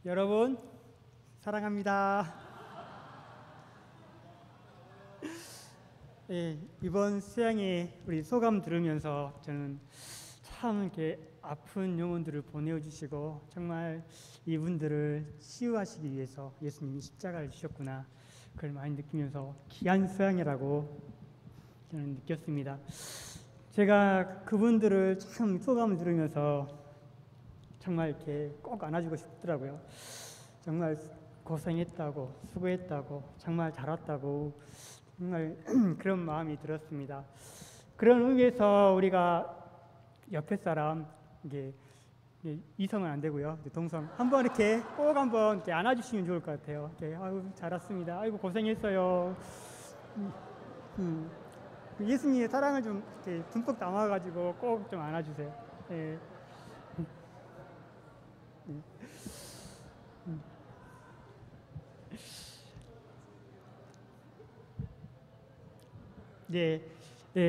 여러분 사랑합니다. 이번 수양회 우리 소감 들으면서 저는 참 이렇게 아픈 영혼들을 보내주시고 정말 이분들을 치유하시기 위해서 예수님이 십자가를 주셨구나, 그걸 많이 느끼면서 귀한 수양회라고 저는 느꼈습니다. 제가 그분들을 참 소감을 들으면서 정말 이렇게 꼭 안아주고 싶더라고요. 정말 고생했다고, 수고했다고, 정말 잘 왔다고, 정말 그런 마음이 들었습니다. 그런 의미에서 우리가 옆에 사람, 이게 이성은 안 되고요, 동성 한번 이렇게 꼭 한번 이렇게 안아주시면 좋을 것 같아요. 이렇게, 아유 잘 왔습니다. 아이고 고생했어요. 예수님의 사랑을 좀 이렇게 듬뿍 담아가지고 꼭 좀 안아주세요. 예.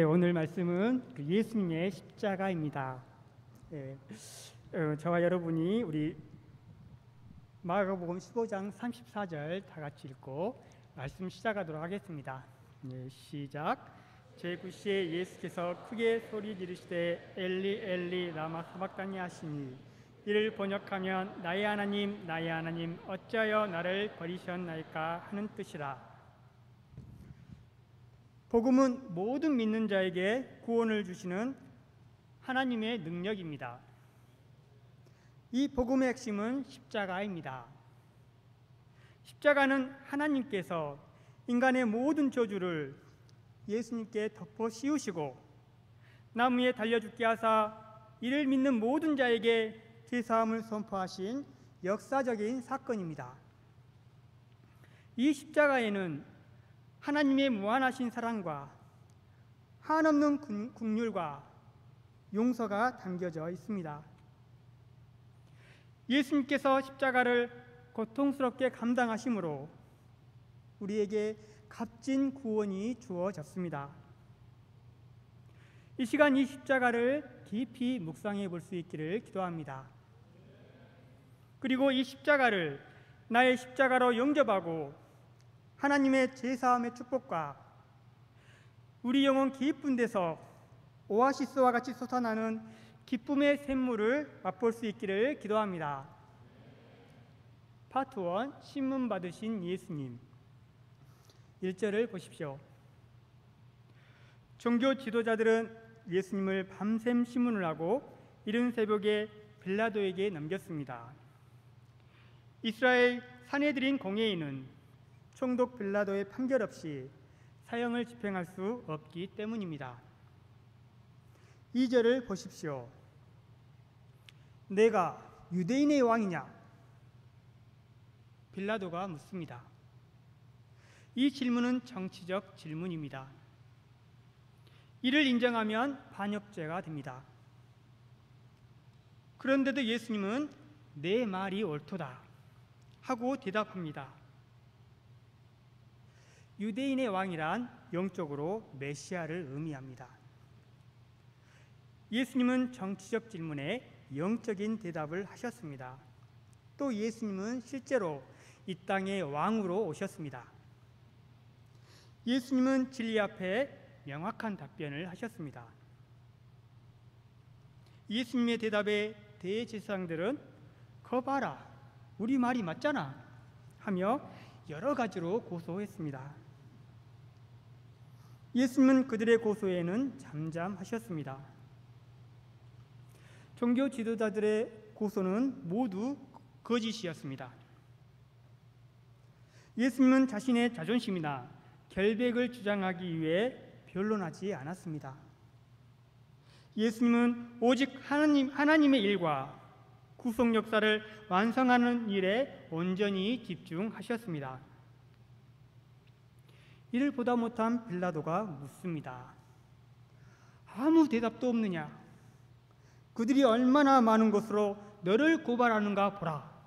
오늘 말씀은 예수님의 십자가입니다. 저와 여러분이 우리 마가복음 15장 34절 다 같이 읽고 말씀 시작하도록 하겠습니다. 시작. 제9시에 예수께서 크게 소리 지르시되 엘리 엘리 라마 사박다니 하시니, 이를 번역하면 나의 하나님 나의 하나님 어찌하여 나를 버리셨나이까 하는 뜻이라. 복음은 모든 믿는 자에게 구원을 주시는 하나님의 능력입니다. 이 복음의 핵심은 십자가입니다. 십자가는 하나님께서 인간의 모든 저주를 예수님께 덮어 씌우시고 나무에 달려 죽게 하사 이를 믿는 모든 자에게 죄사함을 선포하신 역사적인 사건입니다. 이 십자가에는 하나님의 무한하신 사랑과 한없는 긍휼과 용서가 담겨져 있습니다. 예수님께서 십자가를 고통스럽게 감당하심으로 우리에게 값진 구원이 주어졌습니다. 이 시간 이 십자가를 깊이 묵상해 볼 수 있기를 기도합니다. 그리고 이 십자가를 나의 십자가로 영접하고 하나님의 제사함의 축복과 우리 영혼 깊은 데서 오아시스와 같이 솟아나는 기쁨의 샘물을 맛볼 수 있기를 기도합니다. 파트 1, 신문 받으신 예수님. 1절을 보십시오. 종교 지도자들은 예수님을 밤샘 신문을 하고 이른 새벽에 빌라도에게 넘겼습니다. 이스라엘 산헤드린 공회의는 총독 빌라도의 판결 없이 사형을 집행할 수 없기 때문입니다. 2절을 보십시오. 내가 유대인의 왕이냐? 빌라도가 묻습니다. 이 질문은 정치적 질문입니다. 이를 인정하면 반역죄가 됩니다. 그런데도 예수님은 내 말이 옳도다 하고 대답합니다. 유대인의 왕이란 영적으로 메시아를 의미합니다. 예수님은 정치적 질문에 영적인 대답을 하셨습니다. 또 예수님은 실제로 이 땅의 왕으로 오셨습니다. 예수님은 진리 앞에 명확한 답변을 하셨습니다. 예수님의 대답에 대제사장들은 거 봐라, 우리 말이 맞잖아 하며 여러 가지로 고소했습니다. 예수님은 그들의 고소에는 잠잠하셨습니다. 종교 지도자들의 고소는 모두 거짓이었습니다. 예수님은 자신의 자존심이나 결백을 주장하기 위해 변론하지 않았습니다. 예수님은 오직 하나님의 일과 구속 역사를 완성하는 일에 온전히 집중하셨습니다. 이를 보다 못한 빌라도가 묻습니다. 아무 대답도 없느냐? 그들이 얼마나 많은 것으로 너를 고발하는가 보라.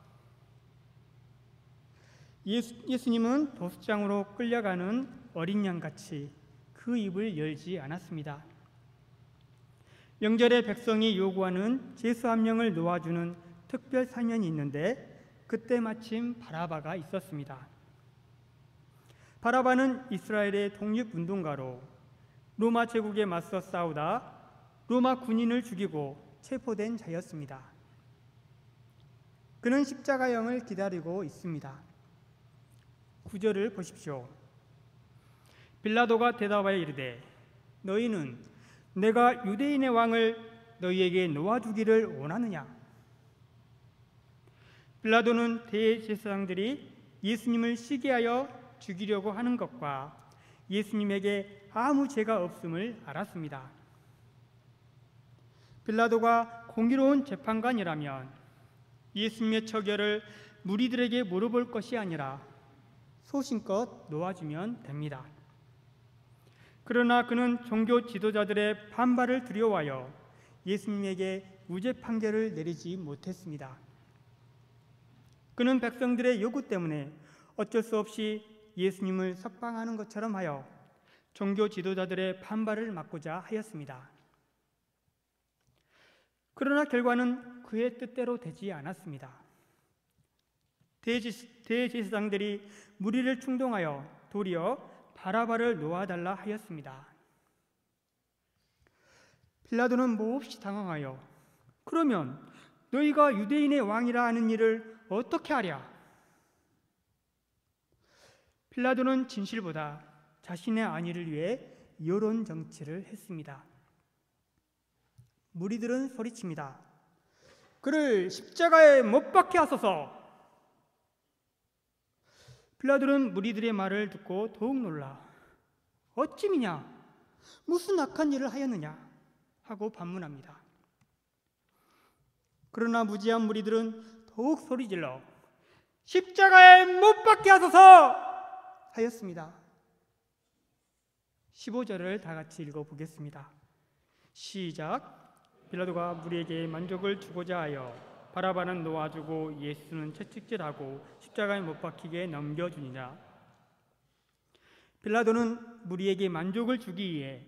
예수님은 도수장으로 끌려가는 어린 양같이 그 입을 열지 않았습니다. 명절에 백성이 요구하는 제수 한 명을 놓아주는 특별 사면이 있는데 그때 마침 바라바가 있었습니다. 바라바는 이스라엘의 독립운동가로 로마 제국에 맞서 싸우다 로마 군인을 죽이고 체포된 자였습니다. 그는 십자가형을 기다리고 있습니다. 9절을 보십시오. 빌라도가 대답하여 이르되 너희는 내가 유대인의 왕을 너희에게 놓아주기를 원하느냐? 빌라도는 대제사장들이 예수님을 시기하여 죽이려고 하는 것과 예수님에게 아무 죄가 없음을 알았습니다. 빌라도가 공의로운 재판관이라면 예수님의 처결을 무리들에게 물어볼 것이 아니라 소신껏 놓아주면 됩니다. 그러나 그는 종교 지도자들의 반발을 두려워하여 예수님에게 무죄 판결을 내리지 못했습니다. 그는 백성들의 요구 때문에 어쩔 수 없이 예수님을 석방하는 것처럼 하여 종교 지도자들의 반발을 막고자 하였습니다. 그러나 결과는 그의 뜻대로 되지 않았습니다. 대제사장들이 무리를 충동하여 도리어 바라바를 놓아달라 하였습니다. 빌라도는 몹시 당황하여 그러면 너희가 유대인의 왕이라 하는 일을 어떻게 하랴? 빌라도는 진실보다 자신의 안위를 위해 여론 정치를 했습니다. 무리들은 소리칩니다. 그를 십자가에 못 박게 하소서. 빌라도는 무리들의 말을 듣고 더욱 놀라 어찌미냐? 무슨 악한 일을 하였느냐? 하고 반문합니다. 그러나 무지한 무리들은 더욱 소리질러 십자가에 못 박게 하소서 하였습니다. 15절을 다 같이 읽어보겠습니다. 시작. 빌라도가 무리에게 만족을 주고자 하여 바라바는 놓아주고 예수는 채찍질하고 십자가에 못 박히게 넘겨주니라. 빌라도는 무리에게 만족을 주기 위해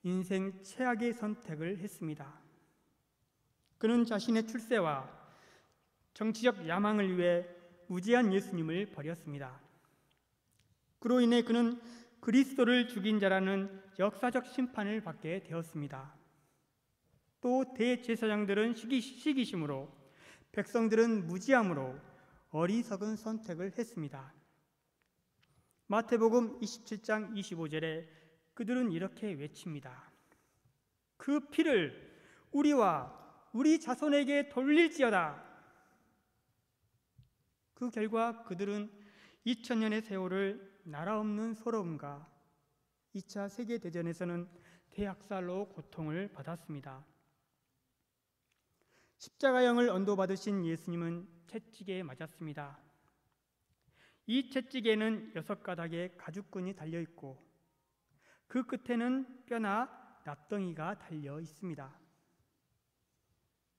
인생 최악의 선택을 했습니다. 그는 자신의 출세와 정치적 야망을 위해 무지한 예수님을 버렸습니다. 그로 인해 그는 그리스도를 죽인 자라는 역사적 심판을 받게 되었습니다. 또 대제사장들은 시기심으로 백성들은 무지함으로 어리석은 선택을 했습니다. 마태복음 27장 25절에 그들은 이렇게 외칩니다. 그 피를 우리와 우리 자손에게 돌릴지어다. 그 결과 그들은 2000년의 세월을 나라 없는 서러움과 2차 세계대전에서는 대학살로 고통을 받았습니다. 십자가형을 언도받으신 예수님은 채찍에 맞았습니다. 이 채찍에는 6가닥의 가죽끈이 달려있고 그 끝에는 뼈나 납덩이가 달려 있습니다.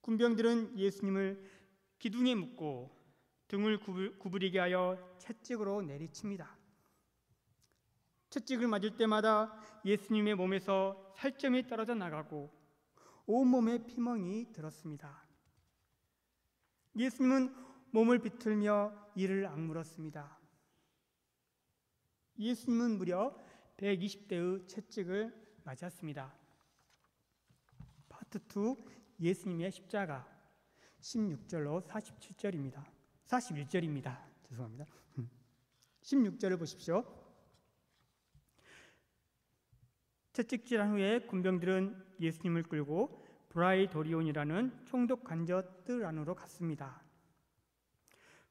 군병들은 예수님을 기둥에 묶고 등을 구부리게 하여 채찍으로 내리칩니다. 채찍을 맞을 때마다 예수님의 몸에서 살점이 떨어져 나가고 온몸에 피멍이 들었습니다. 예수님은 몸을 비틀며 이를 악물었습니다. 예수님은 무려 120대의 채찍을 맞았습니다. 파트 2 예수님의 십자가 16절로 47절입니다. 41절입니다. 죄송합니다. 16절을 보십시오. 채찍질한 후에 군병들은 예수님을 끌고 브라이도리온이라는 총독 관저 뜰 안으로 갔습니다.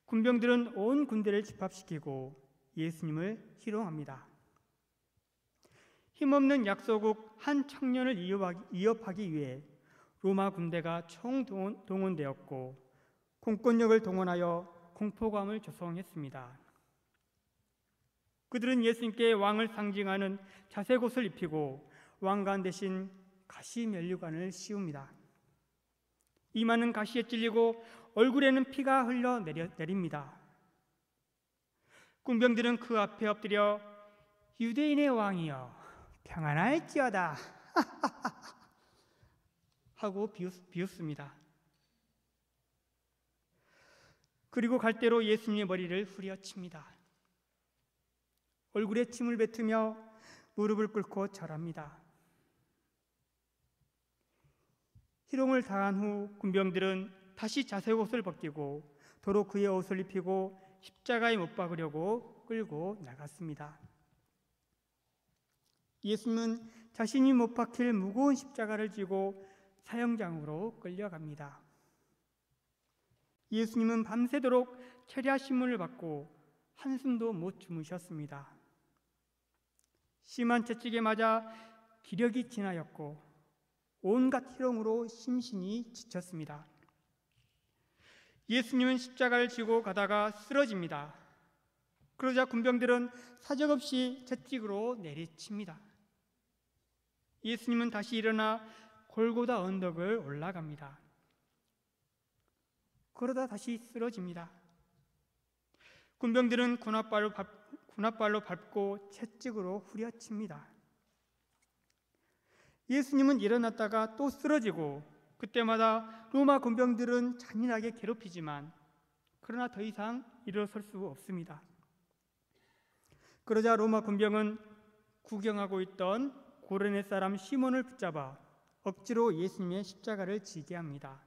군병들은 온 군대를 집합시키고 예수님을 희롱합니다. 힘없는 약소국 한 청년을 위협하기 위해 로마 군대가 총동원되었고 공권력을 동원하여 공포감을 조성했습니다. 그들은 예수님께 왕을 상징하는 자색옷을 입히고 왕관 대신 가시 면류관을 씌웁니다. 이마는 가시에 찔리고 얼굴에는 피가 흘러 내립니다. 군병들은 그 앞에 엎드려 유대인의 왕이여 평안할지어다 하고 비웃습니다. 그리고 갈대로 예수님의 머리를 후려칩니다. 얼굴에 침을 뱉으며 무릎을 꿇고 절합니다. 희롱을 당한 후 군병들은 다시 자색 옷을 벗기고 도로 그의 옷을 입히고 십자가에 못 박으려고 끌고 나갔습니다. 예수님은 자신이 못 박힐 무거운 십자가를 지고 사형장으로 끌려갑니다. 예수님은 밤새도록 철야 신문을 받고 한숨도 못 주무셨습니다. 심한 채찍에 맞아 기력이 지나였고 온갖 희롱으로 심신이 지쳤습니다. 예수님은 십자가를 지고 가다가 쓰러집니다. 그러자 군병들은 사정없이 채찍으로 내리칩니다. 예수님은 다시 일어나 골고다 언덕을 올라갑니다. 그러다 다시 쓰러집니다. 군병들은 군홧발로 밟고 채찍으로 후려칩니다. 예수님은 일어났다가 또 쓰러지고 그때마다 로마 군병들은 잔인하게 괴롭히지만 그러나 더 이상 일어설 수 없습니다. 그러자 로마 군병은 구경하고 있던 고레네 사람 시몬을 붙잡아 억지로 예수님의 십자가를 지게 합니다.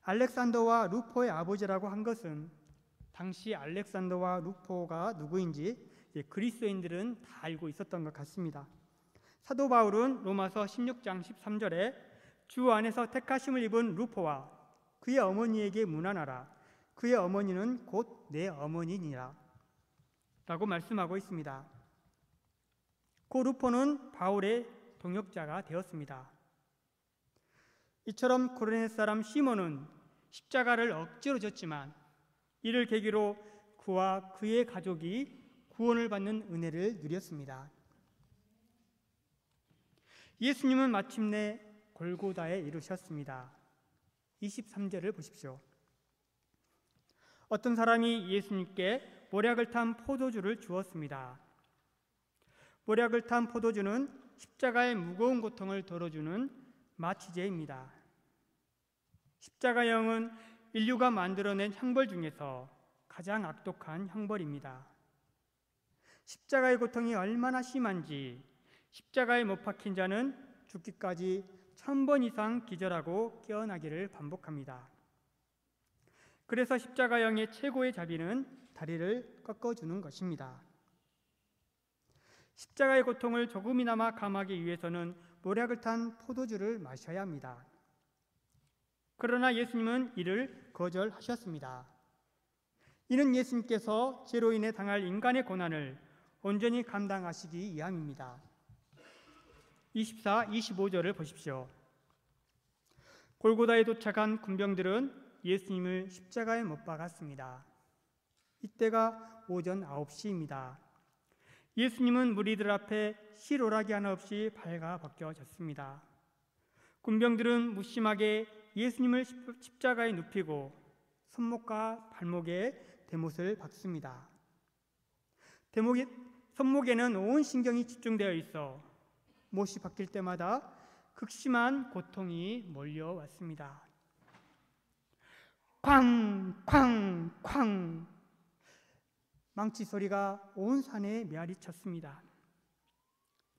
알렉산더와 루포의 아버지라고 한 것은 당시 알렉산더와 루포가 누구인지 그리스도인들은 다 알고 있었던 것 같습니다. 사도 바울은 로마서 16장 13절에 주 안에서 택하심을 입은 루포와 그의 어머니에게 문안하라. 그의 어머니는 곧 내 어머니니라 라고 말씀하고 있습니다. 고 루포는 바울의 동역자가 되었습니다. 이처럼 고레네 사람 시몬은 십자가를 억지로 졌지만 이를 계기로 그와 그의 가족이 구원을 받는 은혜를 누렸습니다. 예수님은 마침내 골고다에 이르셨습니다. 23절을 보십시오. 어떤 사람이 예수님께 모략을 탄 포도주를 주었습니다. 모략을 탄 포도주는 십자가의 무거운 고통을 덜어주는 마취제입니다. 십자가형은 인류가 만들어낸 형벌 중에서 가장 악독한 형벌입니다. 십자가의 고통이 얼마나 심한지 십자가에 못 박힌 자는 죽기까지 1000번 이상 기절하고 깨어나기를 반복합니다. 그래서 십자가형의 최고의 자비는 다리를 꺾어주는 것입니다. 십자가의 고통을 조금이나마 감하기 위해서는 모략을 탄 포도주를 마셔야 합니다. 그러나 예수님은 이를 거절하셨습니다. 이는 예수님께서 죄로 인해 당할 인간의 고난을 온전히 감당하시기 위함입니다. 24, 25절을 보십시오. 골고다에 도착한 군병들은 예수님을 십자가에 못 박았습니다. 이때가 오전 9시입니다. 예수님은 무리들 앞에 실오라기 하나 없이 발가 벗겨졌습니다. 군병들은 무심하게 예수님을 십자가에 눕히고 손목과 발목에 대못을 박습니다. 손목에는 온 신경이 집중되어 있어 못이 박힐 때마다 극심한 고통이 몰려왔습니다. 쾅! 쾅! 쾅! 망치 소리가 온 산에 메아리쳤습니다.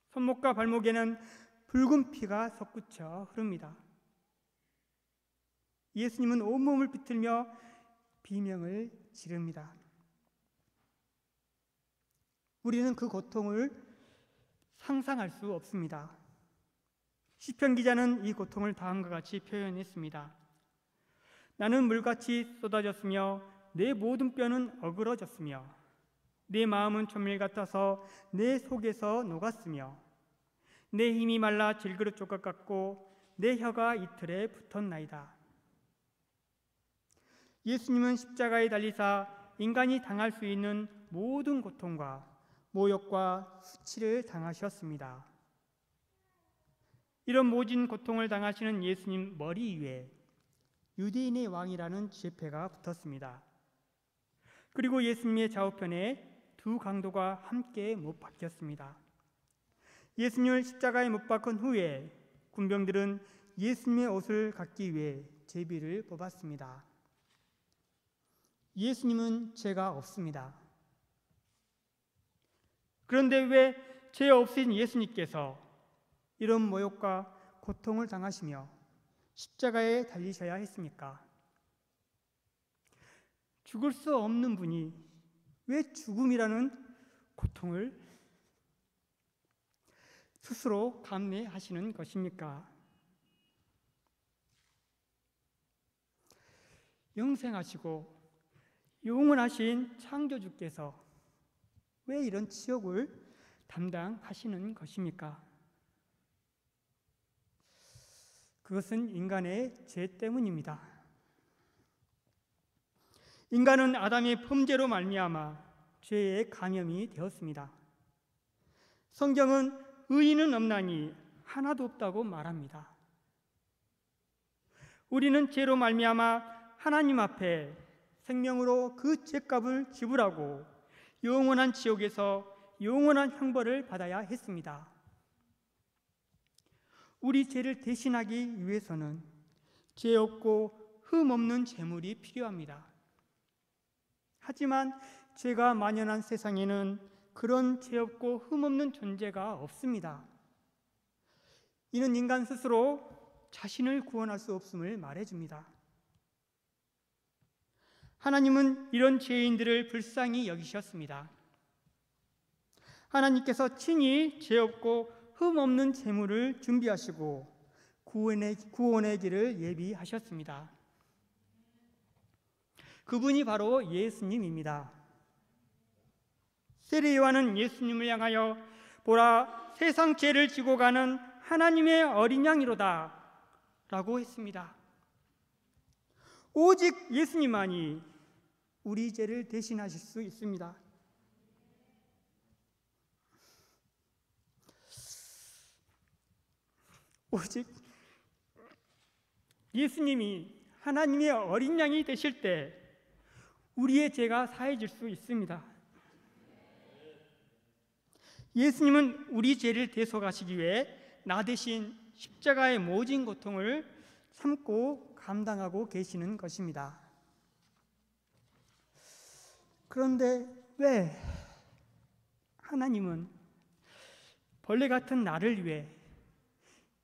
손목과 발목에는 붉은 피가 솟구쳐 흐릅니다. 예수님은 온몸을 비틀며 비명을 지릅니다. 우리는 그 고통을 상상할 수 없습니다. 시편 기자는 이 고통을 다음과 같이 표현했습니다. 나는 물같이 쏟아졌으며 내 모든 뼈는 어그러졌으며 내 마음은 천밀 같아서 내 속에서 녹았으며 내 힘이 말라 질그릇 조각 같고 내 혀가 이틀에 붙었나이다. 예수님은 십자가에 달리사 인간이 당할 수 있는 모든 고통과 모욕과 수치를 당하셨습니다. 이런 모진 고통을 당하시는 예수님 머리 위에 유대인의 왕이라는 쥐패가 붙었습니다. 그리고 예수님의 좌우편에 두 강도가 함께 못 박혔습니다. 예수님을 십자가에 못 박은 후에 군병들은 예수님의 옷을 갖기 위해 제비를 뽑았습니다. 예수님은 죄가 없습니다. 그런데 왜 죄 없으신 예수님께서 이런 모욕과 고통을 당하시며 십자가에 달리셔야 했습니까? 죽을 수 없는 분이 왜 죽음이라는 고통을 스스로 감내하시는 것입니까? 영생하시고 영원하신 창조주께서 왜 이런 치욕을 담당하시는 것입니까? 그것은 인간의 죄 때문입니다. 인간은 아담의 범죄로 말미암아 죄에 감염이 되었습니다. 성경은 의인은 없나니 하나도 없다고 말합니다. 우리는 죄로 말미암아 하나님 앞에 생명으로 그 죄값을 지불하고 영원한 지옥에서 영원한 형벌을 받아야 했습니다. 우리 죄를 대신하기 위해서는 죄 없고 흠 없는 제물이 필요합니다. 하지만 죄가 만연한 세상에는 그런 죄 없고 흠 없는 존재가 없습니다. 이는 인간 스스로 자신을 구원할 수 없음을 말해줍니다. 하나님은 이런 죄인들을 불쌍히 여기셨습니다. 하나님께서 친히 죄 없고 흠 없는 제물을 준비하시고 구원의 길을 예비하셨습니다. 그분이 바로 예수님입니다. 세례 요한은 예수님을 향하여 보라, 세상 죄를 지고 가는 하나님의 어린 양이로다 라고 했습니다. 오직 예수님만이 우리 죄를 대신하실 수 있습니다. 오직 예수님이 하나님의 어린 양이 되실 때 우리의 죄가 사해질 수 있습니다. 예수님은 우리 죄를 대속하시기 위해 나 대신 십자가의 모진 고통을 참고 감당하고 계시는 것입니다. 그런데 왜 하나님은 벌레 같은 나를 위해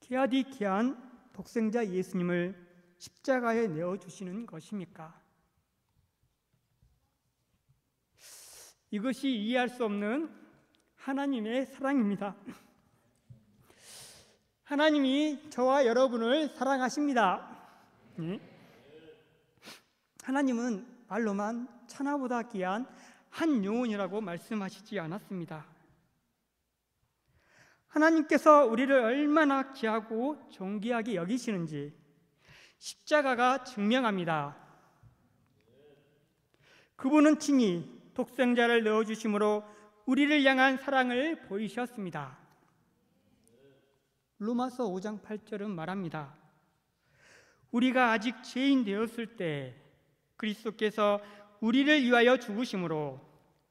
귀하디 귀한 독생자 예수님을 십자가에 내어주시는 것입니까? 이것이 이해할 수 없는 하나님의 사랑입니다. 하나님이 저와 여러분을 사랑하십니다. 하나님은 말로만 천하보다 귀한 한 영혼이라고 말씀하시지 않았습니다. 하나님께서 우리를 얼마나 귀하고 존귀하게 여기시는지 십자가가 증명합니다. 그분은 친히 독생자를 넣어주심으로 우리를 향한 사랑을 보이셨습니다. 로마서 5장 8절은 말합니다. 우리가 아직 죄인 되었을 때 그리스도께서 우리를 위하여 죽으심으로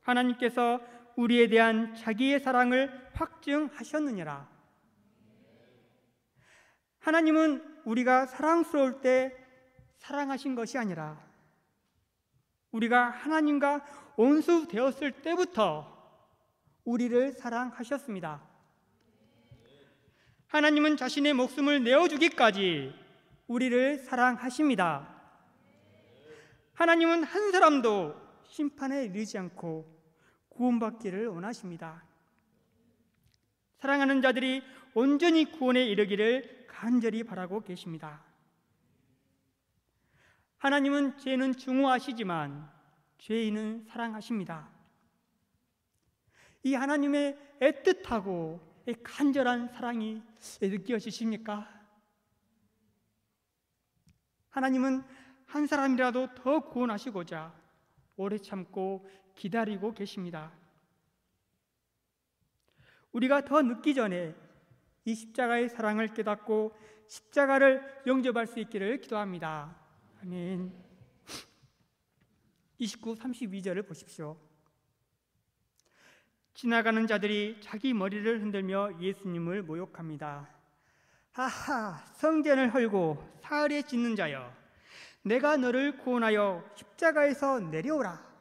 하나님께서 우리에 대한 자기의 사랑을 확증하셨느니라. 하나님은 우리가 사랑스러울 때 사랑하신 것이 아니라 우리가 하나님과 원수 되었을 때부터 우리를 사랑하셨습니다. 하나님은 자신의 목숨을 내어주기까지 우리를 사랑하십니다. 하나님은 한 사람도 심판에 이르지 않고 구원받기를 원하십니다. 사랑하는 자들이 온전히 구원에 이르기를 간절히 바라고 계십니다. 하나님은 죄는 증오하시지만 죄인은 사랑하십니다. 이 하나님의 애틋하고 간절한 사랑이 느껴지십니까? 하나님은 한 사람이라도 더 구원하시고자 오래 참고 기다리고 계십니다. 우리가 더 늦기 전에 이 십자가의 사랑을 깨닫고 십자가를 영접할 수 있기를 기도합니다. 아멘. 29, 32절을 보십시오. 지나가는 자들이 자기 머리를 흔들며 예수님을 모욕합니다. 하하, 성전을 헐고 사흘에 짓는 자여, 내가 너를 구원하여 십자가에서 내려오라.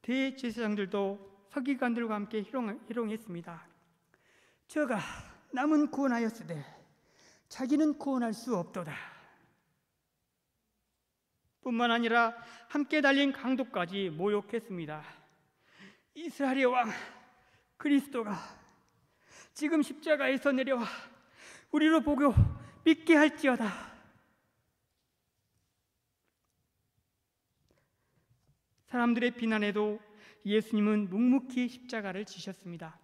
대제사장들도 서기관들과 함께 희롱했습니다. 저가 남은 구원하였으되 자기는 구원할 수 없도다. 뿐만 아니라 함께 달린 강도까지 모욕했습니다. 이스라엘의 왕 그리스도가 지금 십자가에서 내려와 우리로 보고 믿게 할지어다. 사람들의 비난에도 예수님은 묵묵히 십자가를 지셨습니다.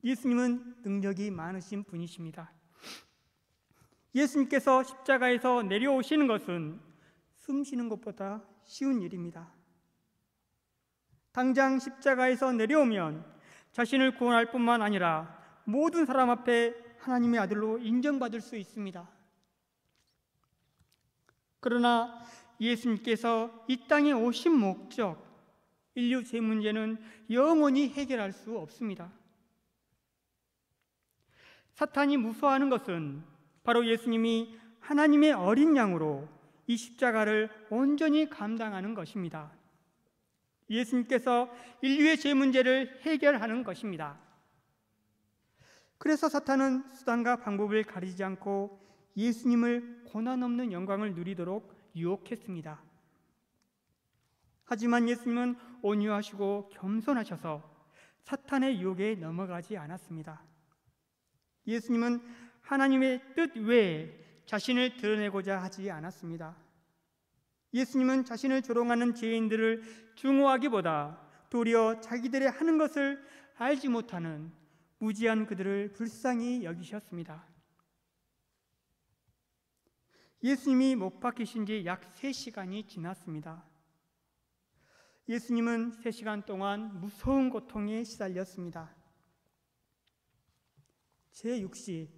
예수님은 능력이 많으신 분이십니다. 예수님께서 십자가에서 내려오시는 것은 숨 쉬는 것보다 쉬운 일입니다. 당장 십자가에서 내려오면 자신을 구원할 뿐만 아니라 모든 사람 앞에 하나님의 아들로 인정받을 수 있습니다. 그러나 예수님께서 이 땅에 오신 목적, 인류 죄 문제는 영원히 해결할 수 없습니다. 사탄이 무서워하는 것은 바로 예수님이 하나님의 어린 양으로 이 십자가를 온전히 감당하는 것입니다. 예수님께서 인류의 죄 문제를 해결하는 것입니다. 그래서 사탄은 수단과 방법을 가리지 않고 예수님을 고난 없는 영광을 누리도록 유혹했습니다. 하지만 예수님은 온유하시고 겸손하셔서 사탄의 유혹에 넘어가지 않았습니다. 예수님은 하나님의 뜻 외에 자신을 드러내고자 하지 않았습니다. 예수님은 자신을 조롱하는 죄인들을 증오하기보다 도리어 자기들의 하는 것을 알지 못하는 무지한 그들을 불쌍히 여기셨습니다. 예수님이 못 박히신 지 약 3시간이 지났습니다. 예수님은 3시간 동안 무서운 고통에 시달렸습니다. 제6시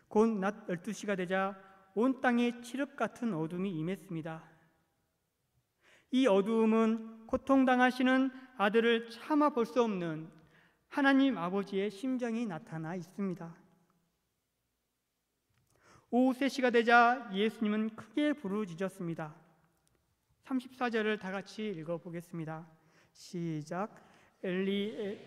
곧 낮 12시가 되자 온 땅에 칠흑 같은 어둠이 임했습니다. 이 어두움은 고통당하시는 아들을 참아 볼 수 없는 하나님 아버지의 심정이 나타나 있습니다. 오후 3시가 되자 예수님은 크게 부르짖었습니다. 34절을 다 같이 읽어보겠습니다. 시작. 엘리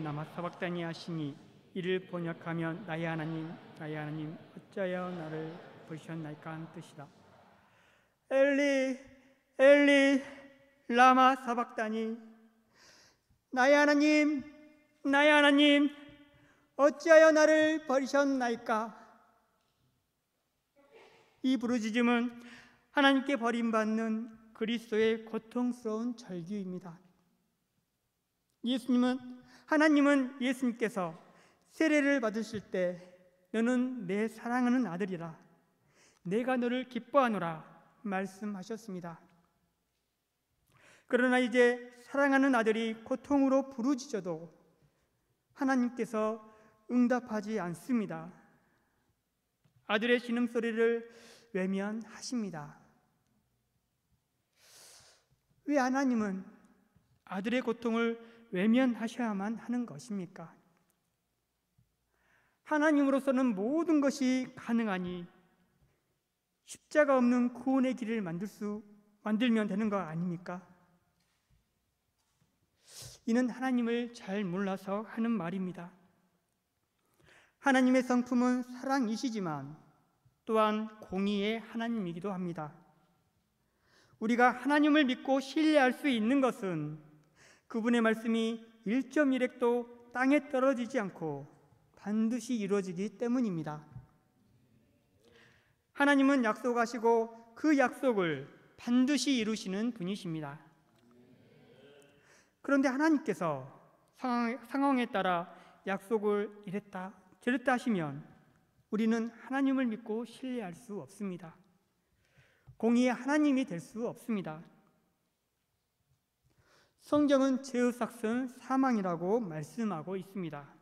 라마 사박다니 하시니 이를 번역하면 나의 하나님 어찌하여 나를 버리셨나이까 하는 뜻이다. 엘리 라마 사박다니, 나의 하나님 어찌하여 나를 버리셨나이까. 이 부르짖음은 하나님께 버림받는 그리스도의 고통스러운 절규입니다. 하나님은 예수님께서 세례를 받으실 때 너는 내 사랑하는 아들이라 내가 너를 기뻐하노라 말씀하셨습니다. 그러나 이제 사랑하는 아들이 고통으로 부르짖어도 하나님께서 응답하지 않습니다. 아들의 신음소리를 외면하십니다. 왜 하나님은 아들의 고통을 외면하셔야만 하는 것입니까? 하나님으로서는 모든 것이 가능하니 십자가 없는 구원의 길을 만들면 되는 거 아닙니까? 이는 하나님을 잘 몰라서 하는 말입니다. 하나님의 성품은 사랑이시지만 또한 공의의 하나님이기도 합니다. 우리가 하나님을 믿고 신뢰할 수 있는 것은 그분의 말씀이 1.1획도 땅에 떨어지지 않고 반드시 이루어지기 때문입니다. 하나님은 약속하시고 그 약속을 반드시 이루시는 분이십니다. 그런데 하나님께서 상황에 따라 약속을 이랬다 저랬다 하시면 우리는 하나님을 믿고 신뢰할 수 없습니다. 공의의 하나님이 될 수 없습니다. 성경은 죄의 삭은 사망이라고 말씀하고 있습니다.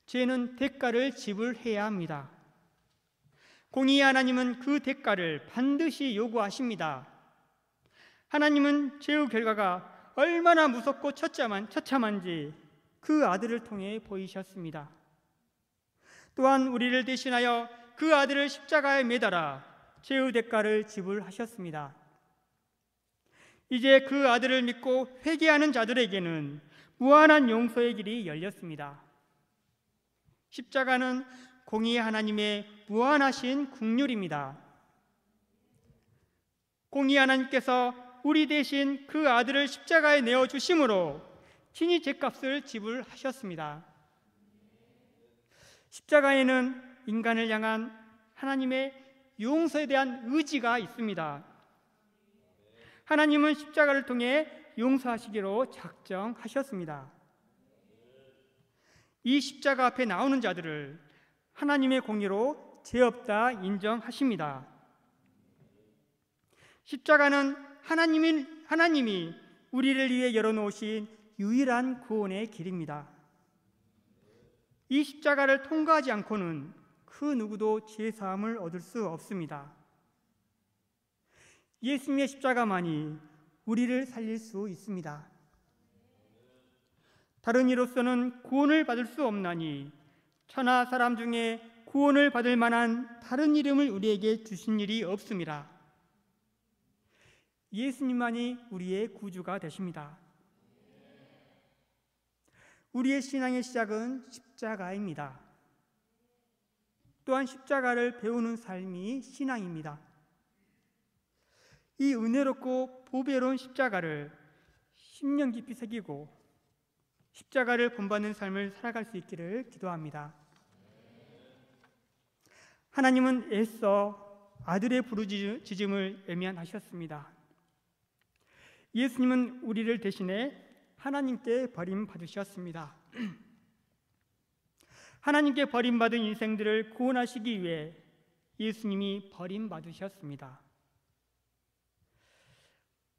죄는 대가를 지불해야 합니다. 공의의 하나님은 그 대가를 반드시 요구하십니다. 하나님은 죄의 결과가 얼마나 무섭고 처참한지 그 아들을 통해 보이셨습니다. 또한 우리를 대신하여 그 아들을 십자가에 매달아 죄의 대가를 지불하셨습니다. 이제 그 아들을 믿고 회개하는 자들에게는 무한한 용서의 길이 열렸습니다. 십자가는 공의의 하나님의 무한하신 긍휼입니다. 공의의 하나님께서 우리 대신 그 아들을 십자가에 내어주심으로 친히 죄값을 지불하셨습니다. 십자가에는 인간을 향한 하나님의 용서에 대한 의지가 있습니다. 하나님은 십자가를 통해 용서하시기로 작정하셨습니다. 이 십자가 앞에 나오는 자들을 하나님의 공의로 죄 없다 인정하십니다. 십자가는 하나님이 우리를 위해 열어놓으신 유일한 구원의 길입니다. 이 십자가를 통과하지 않고는 그 누구도 죄사함을 얻을 수 없습니다. 예수님의 십자가만이 우리를 살릴 수 있습니다. 다른 이로서는 구원을 받을 수 없나니 천하 사람 중에 구원을 받을 만한 다른 이름을 우리에게 주신 일이 없습니다. 예수님만이 우리의 구주가 되십니다. 우리의 신앙의 시작은 십자가입니다. 또한 십자가를 배우는 삶이 신앙입니다. 이 은혜롭고 보배로운 십자가를 10년 깊이 새기고 십자가를 본받는 삶을 살아갈 수 있기를 기도합니다. 하나님은 애써 아들의 부르짖음을 외면하셨습니다. 예수님은 우리를 대신해 하나님께 버림받으셨습니다. 하나님께 버림받은 인생들을 구원하시기 위해 예수님이 버림받으셨습니다.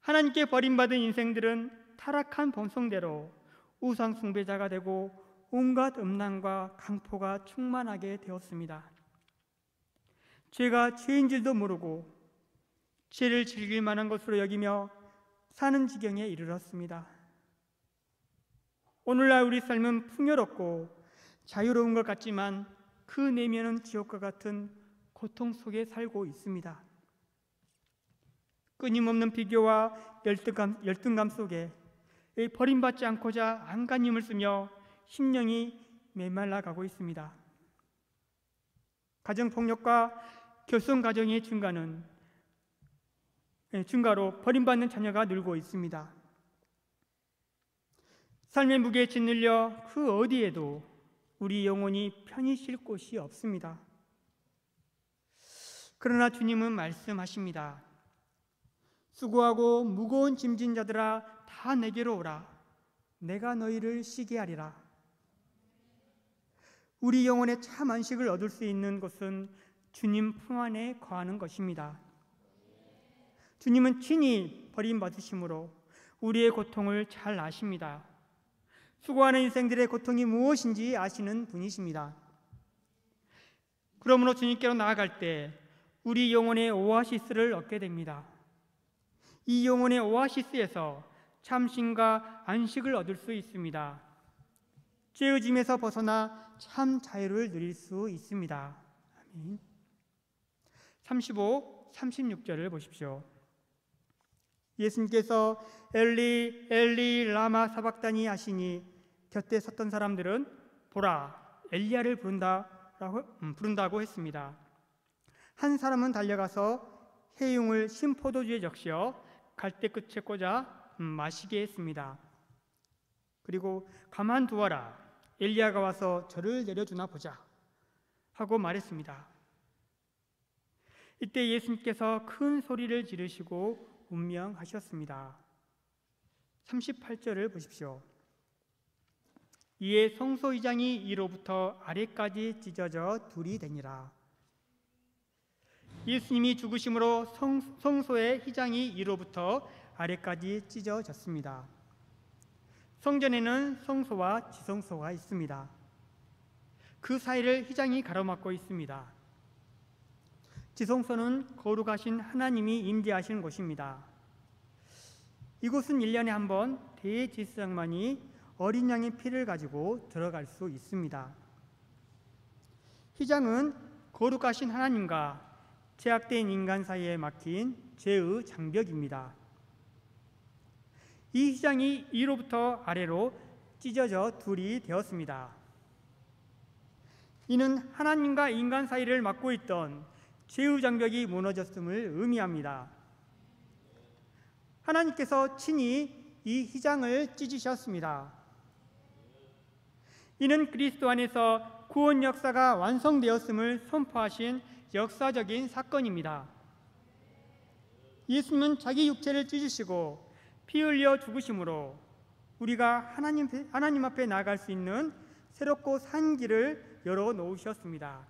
하나님께 버림받은 인생들은 타락한 본성대로 우상 숭배자가 되고 온갖 음란과 강포가 충만하게 되었습니다. 죄가 죄인 줄도 모르고 죄를 즐길 만한 것으로 여기며 사는 지경에 이르렀습니다. 오늘날 우리 삶은 풍요롭고 자유로운 것 같지만 그 내면은 지옥과 같은 고통 속에 살고 있습니다. 끊임없는 비교와 열등감 속에 버림받지 않고자 안간힘을 쓰며 심령이 메말라가고 있습니다. 가정폭력과 결손가정의 증가로 버림받는 자녀가 늘고 있습니다. 삶의 무게에 짓눌려 그 어디에도 우리 영혼이 편히 쉴 곳이 없습니다. 그러나 주님은 말씀하십니다. 수고하고 무거운 짐진 자들아 다 내게로 오라. 내가 너희를 쉬게 하리라. 우리 영혼의 참 안식을 얻을 수 있는 것은 주님 품 안에 거하는 것입니다. 주님은 친히 버림받으심으로 우리의 고통을 잘 아십니다. 수고하는 인생들의 고통이 무엇인지 아시는 분이십니다. 그러므로 주님께로 나아갈 때 우리 영혼의 오아시스를 얻게 됩니다. 이 영혼의 오아시스에서 참심과 안식을 얻을 수 있습니다. 죄의 짐에서 벗어나 참 자유를 누릴 수 있습니다. 아멘. 35, 36절을 보십시오. 예수님께서 엘리 엘리 라마 사박다니 하시니 곁에 섰던 사람들은 보라 엘리야를 부른다고 했습니다. 한 사람은 달려가서 해융을 신포도주에 적셔 갈대 끝에 꽂아 마시게 했습니다. 그리고 가만두어라 엘리야가 와서 저를 내려주나 보자 하고 말했습니다. 이때 예수님께서 큰 소리를 지르시고 운명하셨습니다. 38절을 보십시오. 이에 성소의장이 위로부터 아래까지 찢어져 둘이 되니라. 예수님이 죽으심으로 성소의 휘장이 위로부터 아래까지 찢어졌습니다. 성전에는 성소와 지성소가 있습니다. 그 사이를 휘장이 가로막고 있습니다. 지성소는 거룩하신 하나님이 임재하시는 곳입니다. 이곳은 1년에 한 번 대제사장만이 어린 양의 피를 가지고 들어갈 수 있습니다. 휘장은 거룩하신 하나님과 죄악된 인간 사이에 막힌 죄의 장벽입니다. 이 휘장이 위로부터 아래로 찢어져 둘이 되었습니다. 이는 하나님과 인간 사이를 막고 있던 죄의 장벽이 무너졌음을 의미합니다. 하나님께서 친히 이 휘장을 찢으셨습니다. 이는 그리스도 안에서 구원 역사가 완성되었음을 선포하신 역사적인 사건입니다. 예수님은 자기 육체를 찢으시고 피 흘려 죽으심으로 우리가 하나님 앞에 나아갈 수 있는 새롭고 산 길을 열어놓으셨습니다.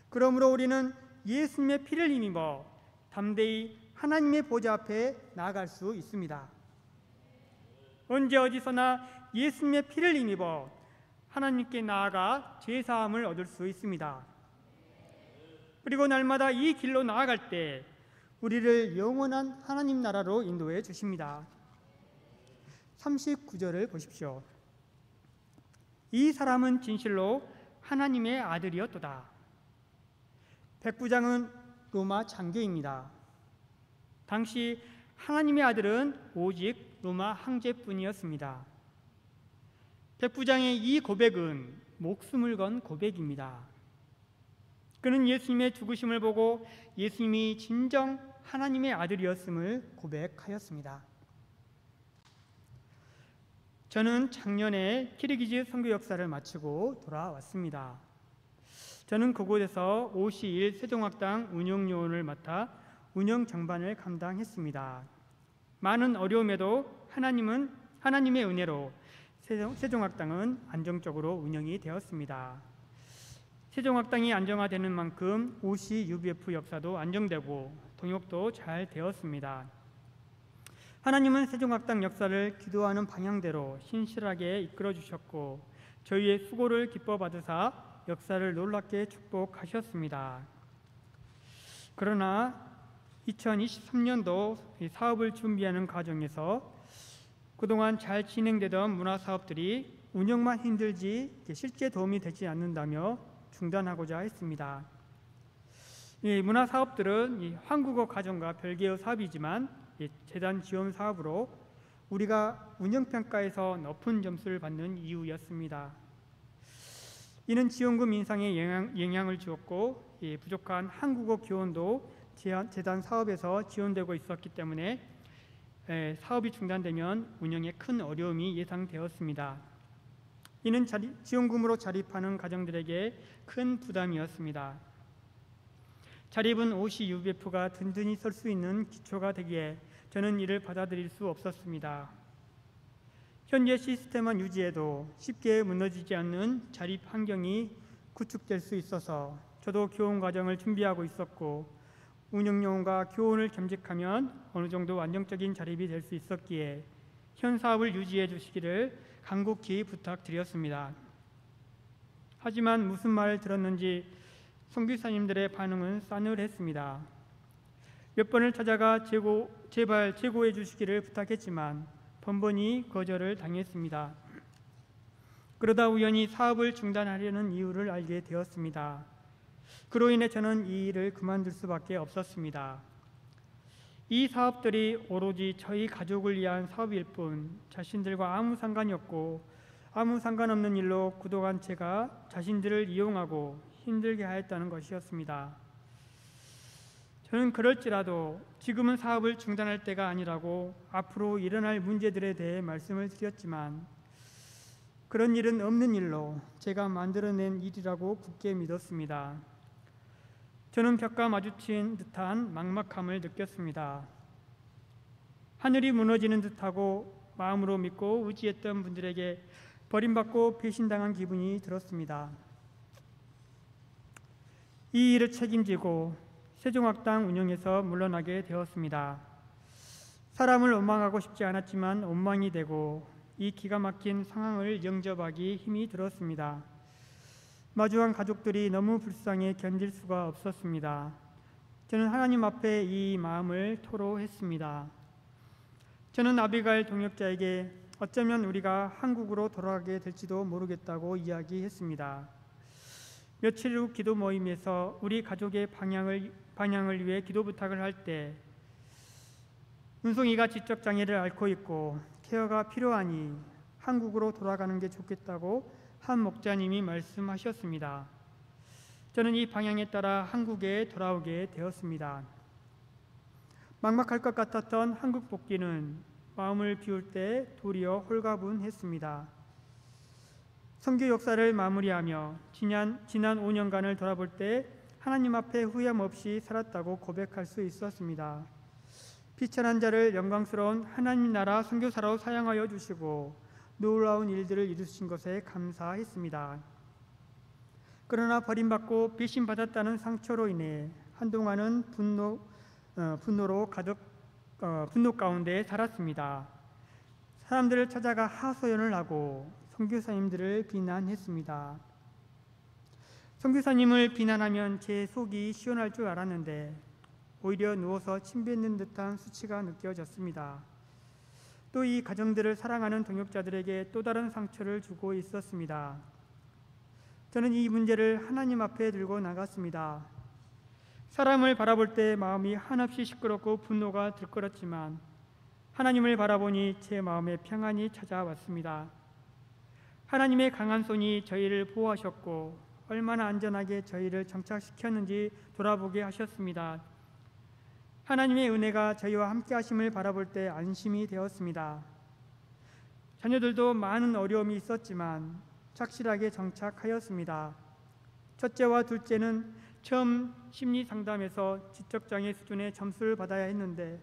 그러므로 우리는 예수님의 피를 힘입어 담대히 하나님의 보좌 앞에 나아갈 수 있습니다. 언제 어디서나 예수님의 피를 힘입어 하나님께 나아가 죄사함을 얻을 수 있습니다. 그리고 날마다 이 길로 나아갈 때 우리를 영원한 하나님 나라로 인도해 주십니다. 39절을 보십시오. 이 사람은 진실로 하나님의 아들이었도다. 백부장은 로마 장교입니다. 당시 하나님의 아들은 오직 로마 황제뿐이었습니다. 백부장의 이 고백은 목숨을 건 고백입니다. 그는 예수님의 죽으심을 보고 예수님이 진정 하나님의 아들이었음을 고백하였습니다. 저는 작년에 키르기즈 선교 역사를 마치고 돌아왔습니다. 저는 그곳에서 52일 세종학당 운영요원을 맡아 운영 정반을 감당했습니다. 많은 어려움에도 하나님의 은혜로 세종학당은 안정적으로 운영이 되었습니다. 세종학당이 안정화되는 만큼 OC UBF 역사도 안정되고 동역도 잘 되었습니다. 하나님은 세종학당 역사를 기도하는 방향대로 신실하게 이끌어 주셨고 저희의 수고를 기뻐 받으사 역사를 놀랍게 축복하셨습니다. 그러나 2023년도 사업을 준비하는 과정에서 그동안 잘 진행되던 문화사업들이 운영만 힘들지 실제 도움이 되지 않는다며 중단하고자 했습니다. 이 문화사업들은 한국어 가정과 별개의 사업이지만 재단 지원 사업으로 우리가 운영평가에서 높은 점수를 받는 이유였습니다. 이는 지원금 인상에 영향을 주었고 부족한 한국어 교원도 재단 사업에서 지원되고 있었기 때문에 사업이 중단되면 운영에 큰 어려움이 예상되었습니다. 이는 지원금으로 자립하는 가정들에게 큰 부담이었습니다. 자립은 OC UBF가 든든히 설 수 있는 기초가 되기에 저는 이를 받아들일 수 없었습니다. 현재 시스템만 유지해도 쉽게 무너지지 않는 자립 환경이 구축될 수 있어서 저도 교원 과정을 준비하고 있었고 운영요원과 교원을 겸직하면 어느 정도 안정적인 자립이 될 수 있었기에 현 사업을 유지해 주시기를 간곡히 부탁드렸습니다. 하지만 무슨 말을 들었는지 선교사님들의 반응은 싸늘했습니다. 몇 번을 찾아가 제발 재고해 주시기를 부탁했지만 번번이 거절을 당했습니다. 그러다 우연히 사업을 중단하려는 이유를 알게 되었습니다. 그로 인해 저는 이 일을 그만둘 수밖에 없었습니다. 이 사업들이 오로지 저희 가족을 위한 사업일 뿐 자신들과 아무 상관이 없고 아무 상관없는 일로 그동안 제가 자신들을 이용하고 힘들게 하였다는 것이었습니다. 저는 그럴지라도 지금은 사업을 중단할 때가 아니라고 앞으로 일어날 문제들에 대해 말씀을 드렸지만 그런 일은 없는 일로 제가 만들어낸 일이라고 굳게 믿었습니다. 저는 벽과 마주친 듯한 막막함을 느꼈습니다. 하늘이 무너지는 듯하고 마음으로 믿고 의지했던 분들에게 버림받고 배신당한 기분이 들었습니다. 이 일을 책임지고 세종학당 운영에서 물러나게 되었습니다. 사람을 원망하고 싶지 않았지만 원망이 되고 이 기가 막힌 상황을 영접하기 힘이 들었습니다. 마주한 가족들이 너무 불쌍해 견딜 수가 없었습니다. 저는 하나님 앞에 이 마음을 토로했습니다. 저는 아비가일 동역자에게 어쩌면 우리가 한국으로 돌아가게 될지도 모르겠다고 이야기했습니다. 며칠 후 기도 모임에서 우리 가족의 방향을 위해 기도 부탁을 할 때 은송이가 지적 장애를 앓고 있고 케어가 필요하니 한국으로 돌아가는 게 좋겠다고 한 목자님이 말씀하셨습니다. 저는 이 방향에 따라 한국에 돌아오게 되었습니다. 막막할 것 같았던 한국 복귀는 마음을 비울 때 도리어 홀가분했습니다. 선교 역사를 마무리하며 지난 5년간을 돌아볼 때 하나님 앞에 후회 없이 살았다고 고백할 수 있었습니다. 비천한 자를 영광스러운 하나님 나라 선교사로 사용하여 주시고 놀라운 일들을 이루신 것에 감사했습니다. 그러나 버림받고 배신받았다는 상처로 인해 한동안은 분노 가운데 살았습니다. 사람들을 찾아가 하소연을 하고 선교사님들을 비난했습니다. 선교사님을 비난하면 제 속이 시원할 줄 알았는데 오히려 누워서 침 뱉는 듯한 수치가 느껴졌습니다. 또 이 가정들을 사랑하는 동역자들에게 또 다른 상처를 주고 있었습니다. 저는 이 문제를 하나님 앞에 들고 나갔습니다. 사람을 바라볼 때 마음이 한없이 시끄럽고 분노가 들끓었지만 하나님을 바라보니 제 마음에 평안이 찾아왔습니다. 하나님의 강한 손이 저희를 보호하셨고 얼마나 안전하게 저희를 정착시켰는지 돌아보게 하셨습니다. 하나님의 은혜가 저희와 함께 하심을 바라볼 때 안심이 되었습니다. 자녀들도 많은 어려움이 있었지만 착실하게 정착하였습니다. 첫째와 둘째는 처음 심리 상담에서 지적장애 수준의 점수를 받아야 했는데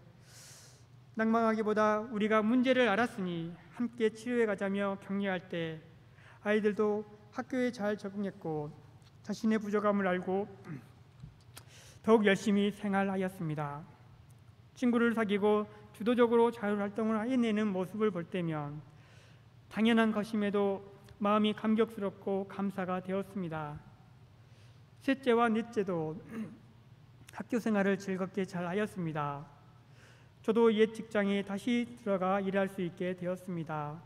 낭망하기보다 우리가 문제를 알았으니 함께 치료해 가자며 격려할 때 아이들도 학교에 잘 적응했고 자신의 부족함을 알고 더욱 열심히 생활하였습니다. 친구를 사귀고 주도적으로 자율활동을 해내는 모습을 볼 때면 당연한 것임에도 마음이 감격스럽고 감사가 되었습니다. 셋째와 넷째도 학교 생활을 즐겁게 잘 하였습니다. 저도 옛 직장에 다시 들어가 일할 수 있게 되었습니다.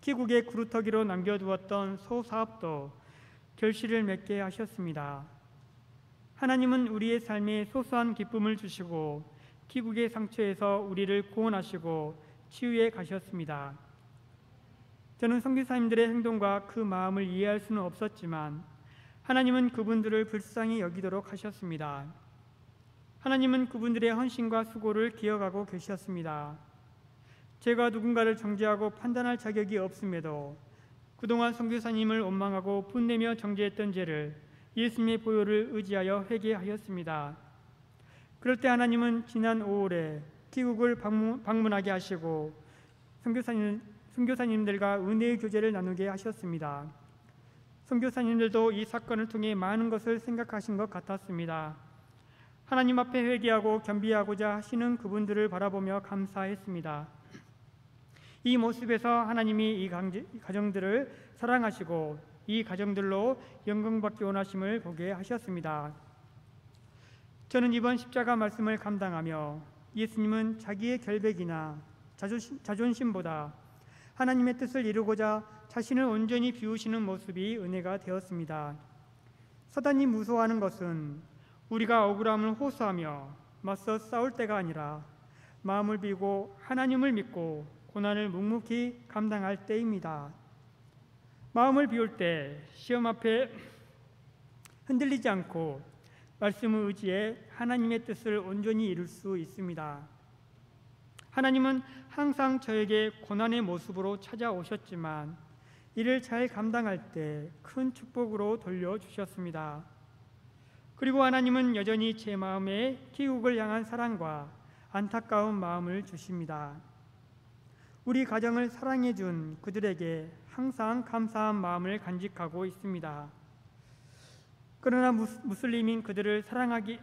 키국에 구루터기로 남겨두었던 소사업도 결실을 맺게 하셨습니다. 하나님은 우리의 삶에 소소한 기쁨을 주시고 키국의 상처에서 우리를 구원하시고 치유해 가셨습니다. 저는 선교사님들의 행동과 그 마음을 이해할 수는 없었지만 하나님은 그분들을 불쌍히 여기도록 하셨습니다. 하나님은 그분들의 헌신과 수고를 기억하고 계셨습니다. 제가 누군가를 정죄하고 판단할 자격이 없음에도 그동안 선교사님을 원망하고 분내며 정죄했던 죄를 예수님의 보혈을 의지하여 회개하였습니다. 그럴 때 하나님은 지난 5월에 키국을 방문하게 하시고 선교사님들과 은혜의 교제를 나누게 하셨습니다. 선교사님들도 이 사건을 통해 많은 것을 생각하신 것 같았습니다. 하나님 앞에 회개하고 겸비하고자 하시는 그분들을 바라보며 감사했습니다. 이 모습에서 하나님이 이 가정들을 사랑하시고 이 가정들로 영광받기 원하심을 보게 하셨습니다. 저는 이번 십자가 말씀을 감당하며 예수님은 자기의 결백이나 자존심보다 하나님의 뜻을 이루고자 자신을 온전히 비우시는 모습이 은혜가 되었습니다. 사단이 무서워하는 것은 우리가 억울함을 호소하며 맞서 싸울 때가 아니라 마음을 비우고 하나님을 믿고 고난을 묵묵히 감당할 때입니다. 마음을 비울 때 시험 앞에 흔들리지 않고 말씀을 의지해 하나님의 뜻을 온전히 이룰 수 있습니다. 하나님은 항상 저에게 고난의 모습으로 찾아오셨지만 이를 잘 감당할 때 큰 축복으로 돌려주셨습니다. 그리고 하나님은 여전히 제 마음에 키국을 향한 사랑과 안타까운 마음을 주십니다. 우리 가정을 사랑해 준 그들에게 항상 감사한 마음을 간직하고 있습니다. 그러나 무슬림인 그들을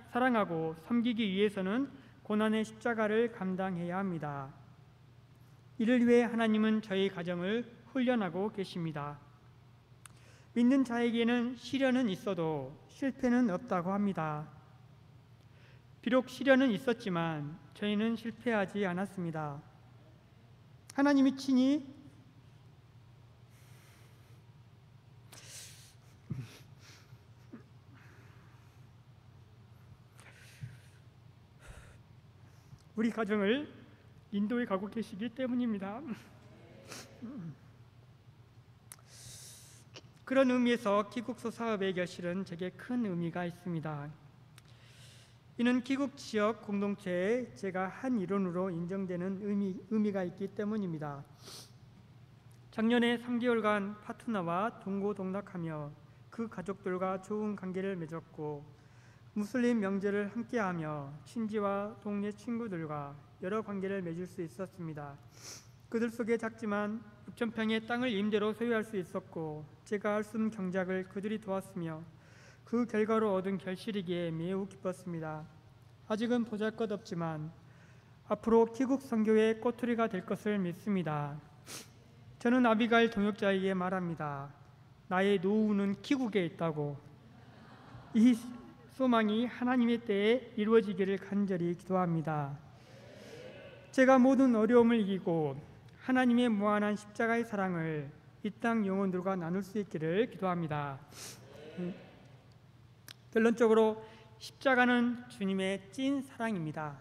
사랑하고 섬기기 위해서는 고난의 십자가를 감당해야 합니다. 이를 위해 하나님은 저희 가정을 훈련하고 계십니다. 믿는 자에게는 시련은 있어도 실패는 없다고 합니다. 비록 시련은 있었지만 저희는 실패하지 않았습니다. 하나님이 친히 우리 가정을 인도에 가고 계시기 때문입니다. 그런 의미에서 기국소 사업의 결실은 제게 큰 의미가 있습니다. 이는 기국 지역 공동체에 제가 한 일원으로 인정되는 의미가 있기 때문입니다. 작년에 3개월간 파트너와 동고동락하며 그 가족들과 좋은 관계를 맺었고, 무슬림 명절을 함께하며 친지와 동네 친구들과 여러 관계를 맺을 수 있었습니다. 그들 속에 작지만 6,000평의 땅을 임대로 소유할 수 있었고, 제가 할 수 없는 경작을 그들이 도왔으며 그 결과로 얻은 결실이기에 매우 기뻤습니다. 아직은 보잘것없지만 앞으로 기국 선교의 꼬투리가 될 것을 믿습니다. 저는 아비가일 동역자에게 말합니다. 나의 노후는 기국에 있다고. 이 소망이 하나님의 때에 이루어지기를 간절히 기도합니다. 제가 모든 어려움을 이기고 하나님의 무한한 십자가의 사랑을 이 땅 영혼들과 나눌 수 있기를 기도합니다. 결론적으로 십자가는 주님의 찐 사랑입니다.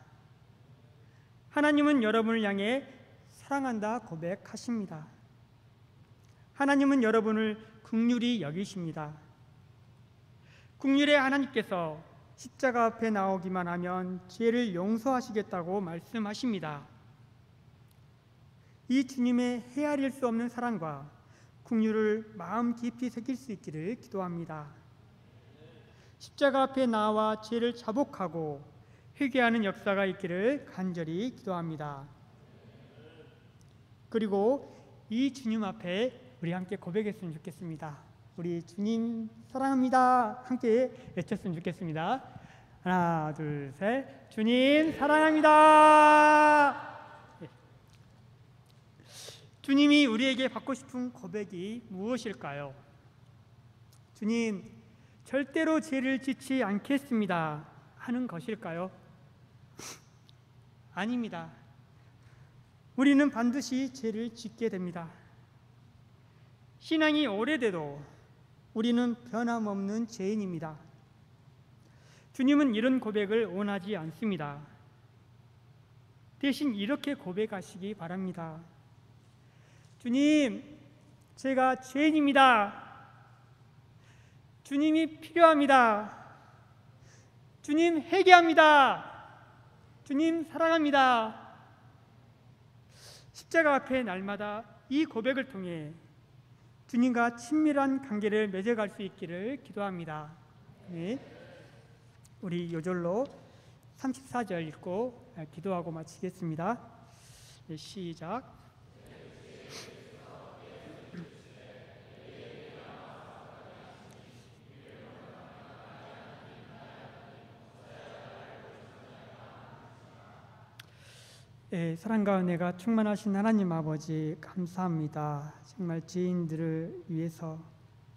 하나님은 여러분을 향해 사랑한다 고백하십니다. 하나님은 여러분을 긍휼히 여기십니다. 긍휼의 하나님께서 십자가 앞에 나오기만 하면 죄를 용서하시겠다고 말씀하십니다. 이 주님의 헤아릴 수 없는 사랑과 긍휼을 마음 깊이 새길 수 있기를 기도합니다. 십자가 앞에 나와 죄를 자복하고 회개하는 역사가 있기를 간절히 기도합니다. 그리고 이 주님 앞에 우리 함께 고백했으면 좋겠습니다. 우리 주님 사랑합니다. 함께 외쳤으면 좋겠습니다. 하나, 둘, 셋. 주님 사랑합니다. 주님이 우리에게 받고 싶은 고백이 무엇일까요? 주님, 절대로 죄를 짓지 않겠습니다 하는 것일까요? 아닙니다. 우리는 반드시 죄를 짓게 됩니다. 신앙이 오래돼도 우리는 변함없는 죄인입니다. 주님은 이런 고백을 원하지 않습니다. 대신 이렇게 고백하시기 바랍니다. 주님, 제가 죄인입니다. 주님이 필요합니다. 주님 회개합니다. 주님 사랑합니다. 십자가 앞에 날마다 이 고백을 통해 주님과 친밀한 관계를 맺어갈 수 있기를 기도합니다. 네. 우리 요절로 34절 읽고 기도하고 마치겠습니다. 네, 시작. 네, 사랑과 은혜가 충만하신 하나님 아버지 감사합니다. 정말 죄인들을 위해서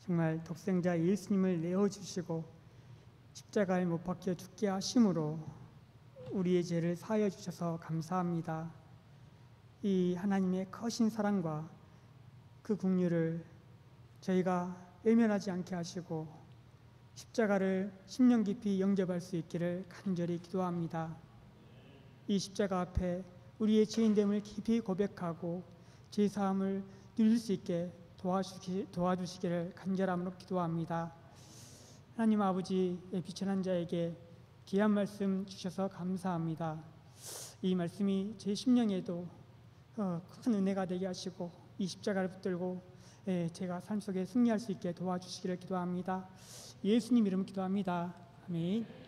정말 독생자 예수님을 내어주시고 십자가에 못 박혀 죽게 하심으로 우리의 죄를 사하여 주셔서 감사합니다. 이 하나님의 크신 사랑과 그 긍휼을 저희가 외면하지 않게 하시고 십자가를 심령 깊이 영접할 수 있기를 간절히 기도합니다. 이 십자가 앞에 우리의 죄인됨을 깊이 고백하고 죄사함을 누릴 수 있게 도와주시기를 간절함으로 기도합니다. 하나님 아버지, 비천한 자에게 귀한 말씀 주셔서 감사합니다. 이 말씀이 제 심령에도 큰 은혜가 되게 하시고 이 십자가를 붙들고 제가 삶 속에 승리할 수 있게 도와주시기를 기도합니다. 예수님 이름 기도합니다. 아멘.